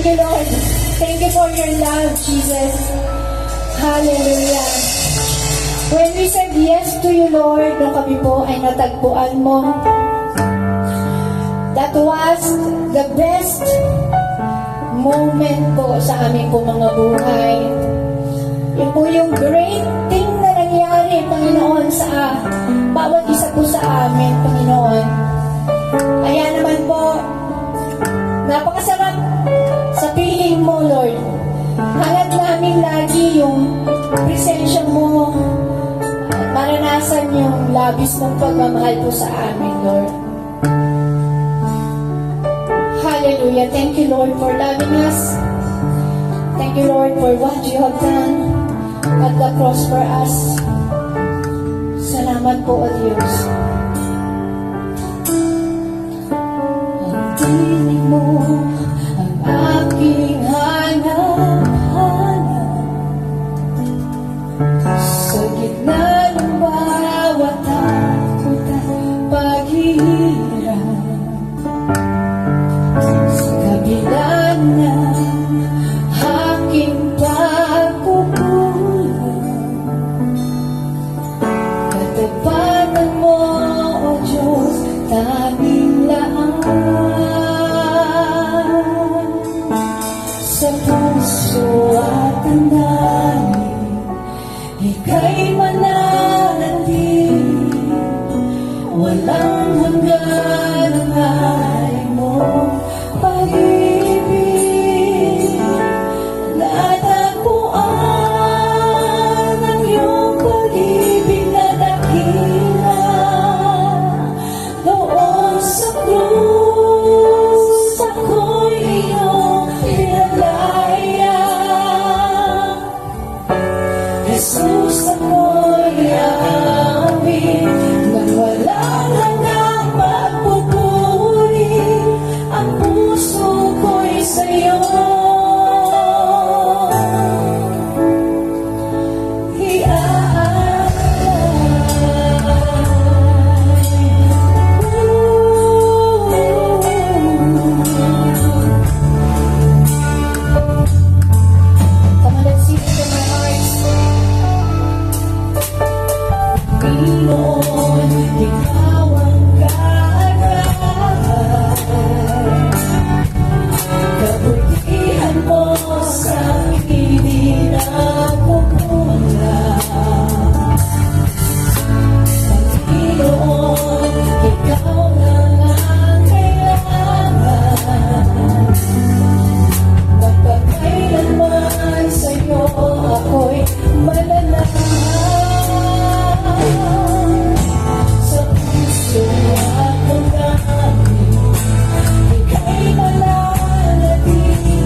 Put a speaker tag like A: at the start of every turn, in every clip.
A: you, Lord. Thank you for your love, Jesus. Hallelujah. When we said yes to you, Lord, nung kami po ay natagpuan mo, that was the best moment po sa aming po mga buhay. Yun po yung great thing na nangyari, Panginoon, sa bawat isa po sa amin, Panginoon. Kaya naman po, napakasarap sa piling mo, Lord. Hangad namin lagi yung presensya mo, maranasan yung labis mong pagmamahal po sa amin, Lord. Hallelujah. Thank you, Lord, for loving us. Thank you, Lord, for what you have done at the cross for us. Salamat po, O Diyos. Ang tinig mo, ang aking hanap-hanap sa gitna ng bawat takot at paghihirap, sa kabila ng aking pagkukulang, katapanan mo, O Diyos, tanging laan. Sa puso at ang damdamin, ika'y mananatili, walang hanggan ang hanay mo pag-ibig. Natagpuan ang iyong pag-ibig na dakila doon sa krus, ako'y iyong pinalaya. Jesus, ako'y aamin nang walang hanggang pagpupuri, ang puso ko'y sa'yo Come on, let's sing it in our hearts. Panginoon, ikaw ang kaarawan, kabutihan mo sa akin di nakukulang. Panginoon, ikaw lang ang kailangan, magpakailanman sa'yo ako'y mananahan. Sa puso at damdamin, ika'y mananatili,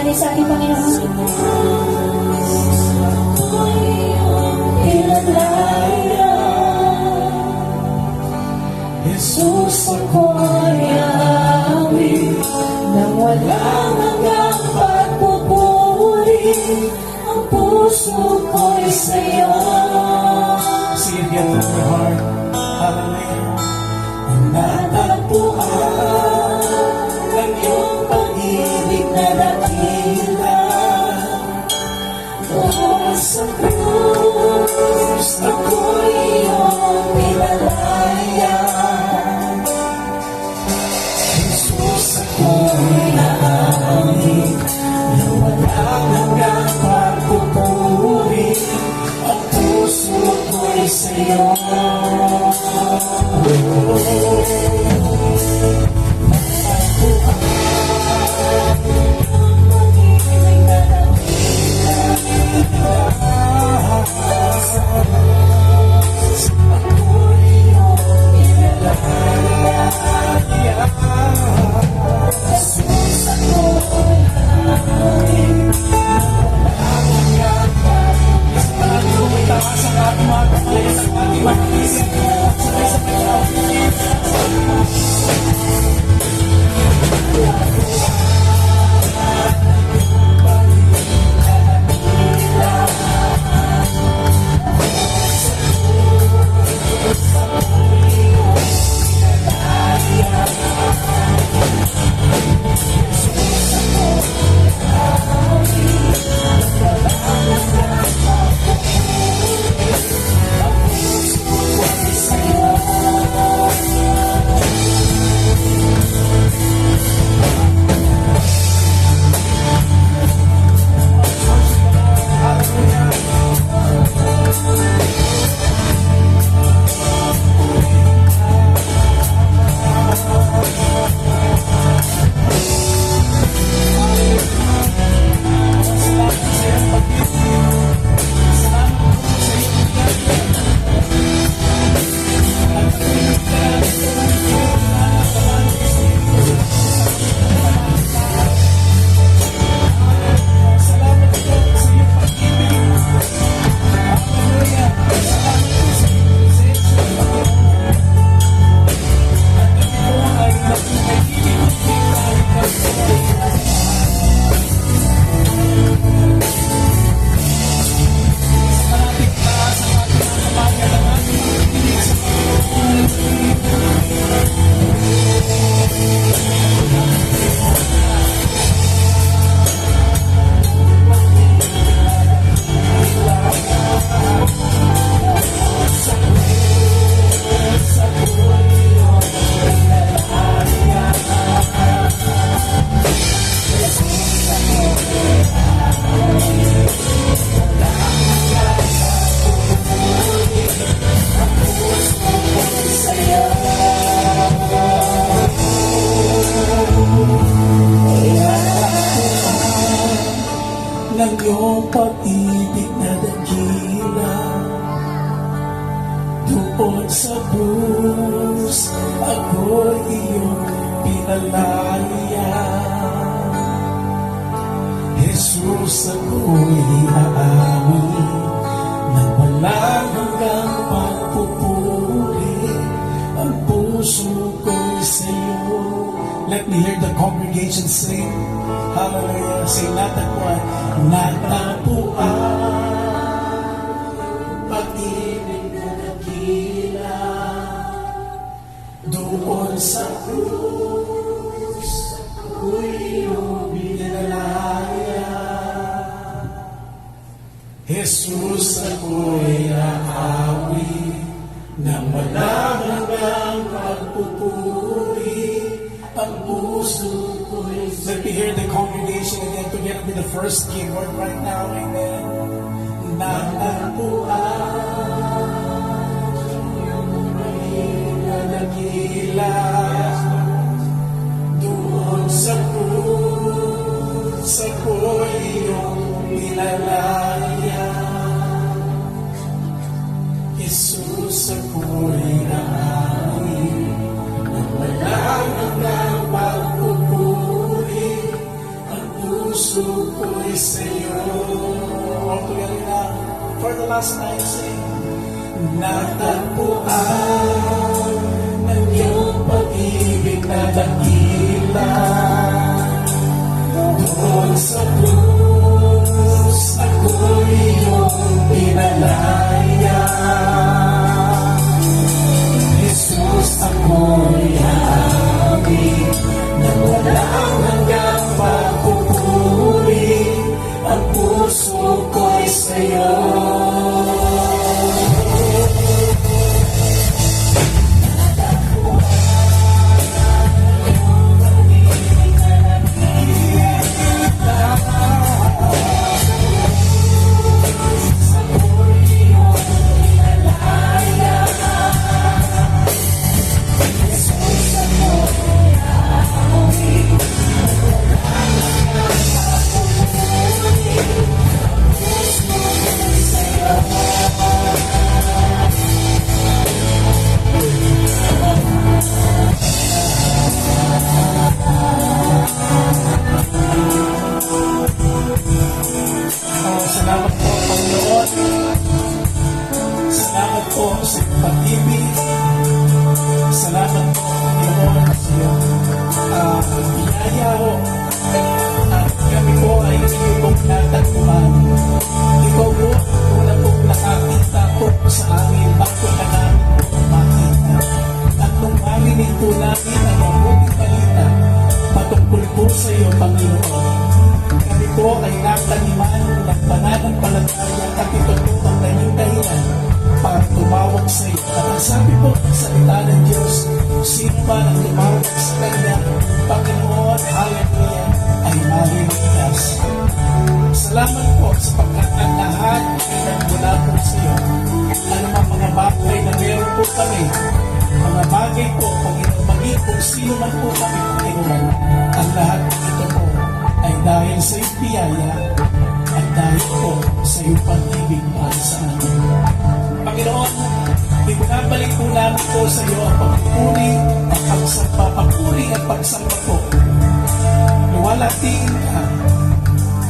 A: nangyari sa ating Panginoon. Jesus, ako'y aawit nang walang hanggang pagpupuri. Ang puso ko'y sa'yo.
B: Sing it again from your heart. Hallelujah. Natagpuan ng iyong pag-ibig na dakila.
A: Doon sa krus, ako'y iyong pinalaya.
B: Jesus, ako'y naawit na walang hanggang pagpupuri. Ang puso ko'y sa'yo. Ng iyong pag-ibig na dakila. Doon sa krus, ako'y iyong pinalaya. Jesus, ako'y aawit nang walang hanggang pagpupuri. Ang puso ko'y sa'yo. Let me hear the congregation sing. Hallelujah. Say, natagpuan. Natagpuan. Pag-ibig na dakila. Doon sa krus, ako'y iyong pinalaya. Jesus, ako'y aawit nang walang hanggang pagpupuri. Ang puso ko'y sa'yo. Let me hear the congregation again together with the first keyboard right now. Amen. Natagpuan yung pinagdakila. Doon sa krus, ako'y iyong pinalaya. Jesus, ako'y naawit nang walang hanggang pagpupuri. Ang puso last time, say, natagpuan ng iyong pag-ibig na dakila. Doon sa krus, ako'y iyong pinalaya. Jesus, ako'y aamin na walang hanggang pagpupuri. Ang puso ko'y sa'yo. Salamat po, Panginoon. Salamat po sa pag-ibig. Salamat po, Panginoon, sa iyong biyaya ho. At kami po ay iyong natagpuan. Ikaw po, una pong nakakita po sa amin bago ka namin po makita. At nung marinig po namin ang mabuting balita patungkol po sa iyo, Panginoon, kami po ay nataniman ng pananampalataya at ito po ang naging dahilan para tumawag sa iyo. At ang sabi po sa salita ng Diyos, sino ba ang tumawag sa Kanya, Panginoon, hallelujah, ay maliligtas. Salamat po sapagkat ang lahat ay nagmula po sa iyo. Ano mga bagay na meron po kami, mga bagay po, Panginoon, maging kung sino man po kami, Panginoon, ang lahat po ito po ay dahil sa iyong biyaya at dahil po sa iyong pag-ibig para sa amin. Panginoon, ibinabalik po namin po sa iyo ang pagpupuri, ang pagpapapuri at pagsamba po. Luwalatiin ka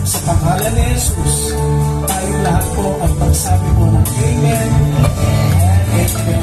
B: sa pangalan ni Jesus. Tayong lahat po ang pagsabi po ng Amen and Amen.